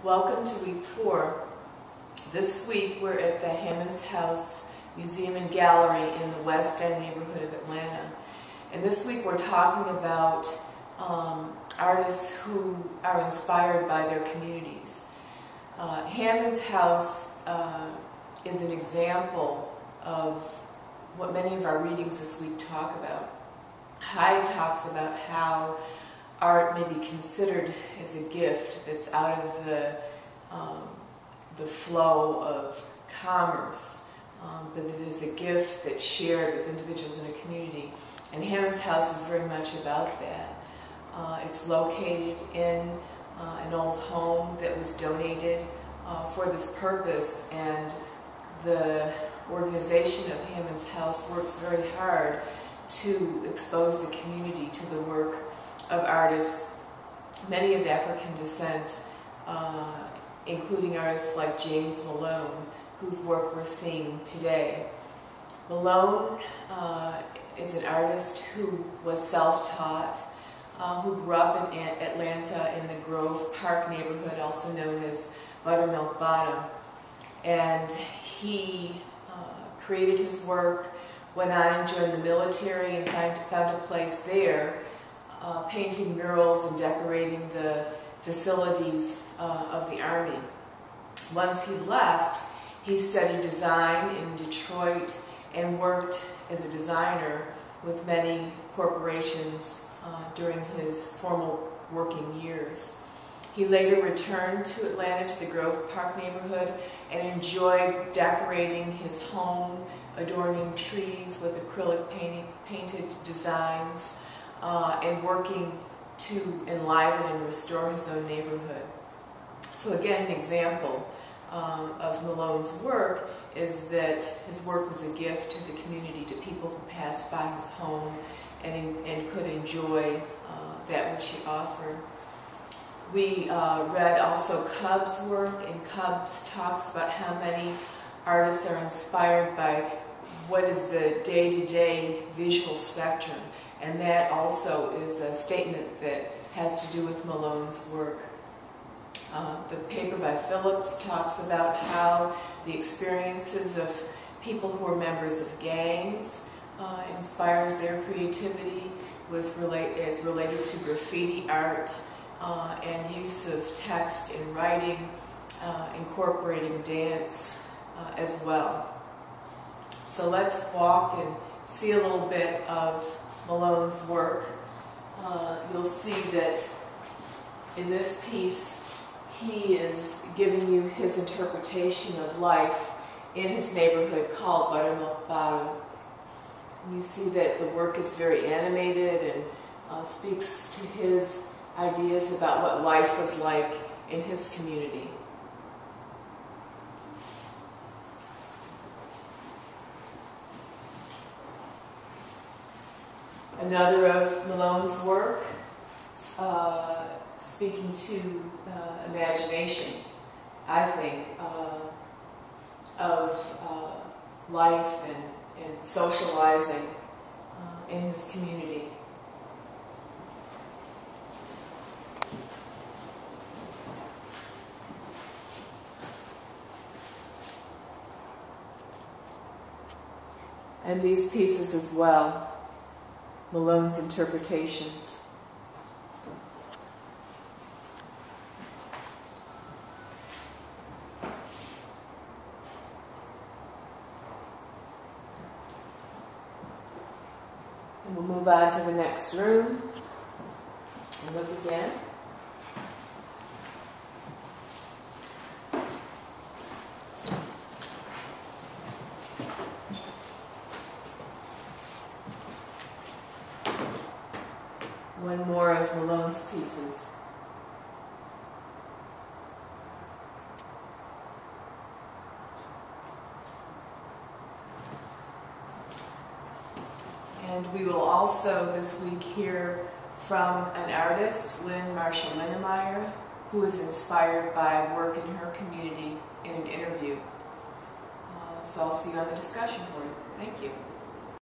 Welcome to week 4. This week we're at the Hammonds House Museum and Gallery in the West End neighborhood of Atlanta. And this week we're talking about artists who are inspired by their communities. Hammonds House is an example of what many of our readings this week talk about. Hyde talks about how art may be considered as a gift that's out of the flow of commerce, but it is a gift that's shared with individuals in a community. And Hammonds House is very much about that. It's located in an old home that was donated for this purpose, and the organization of Hammonds House works very hard to expose the community to the work of artists, many of African descent, including artists like James Malone, whose work we're seeing today. Malone is an artist who was self-taught, who grew up in Atlanta in the Grove Park neighborhood, also known as Buttermilk Bottom. And he created his work, went on and joined the military and found a place there, painting murals and decorating the facilities of the Army. Once he left, he studied design in Detroit and worked as a designer with many corporations during his formal working years. He later returned to Atlanta, to the Grove Park neighborhood, and enjoyed decorating his home, adorning trees with acrylic painted designs, and working to enliven and restore his own neighborhood. So again, an example of Malone's work is that his work was a gift to the community, to people who passed by his home and could enjoy that which he offered. We read also Cub's work, and Cub's talks about how many artists are inspired by what is the day-to-day visual spectrum. And that also is a statement that has to do with Malone's work. The paper by Phillips talks about how the experiences of people who are members of gangs inspires their creativity as related to graffiti art and use of text in writing, incorporating dance as well. So let's walk and see a little bit of Malone's work. You'll see that in this piece he is giving you his interpretation of life in his neighborhood called Buttermilk Bottom. You see that the work is very animated and speaks to his ideas about what life was like in his community. Another of Malone's work, speaking to imagination, I think, of life and socializing in his community. And these pieces as well, Malone's interpretations. And we'll move on to the next room and look again. One more of Malone's pieces. And we will also this week hear from an artist, Lynn Marshall Linnemeyer, who is inspired by work in her community in an interview. So I'll see you on the discussion board. Thank you.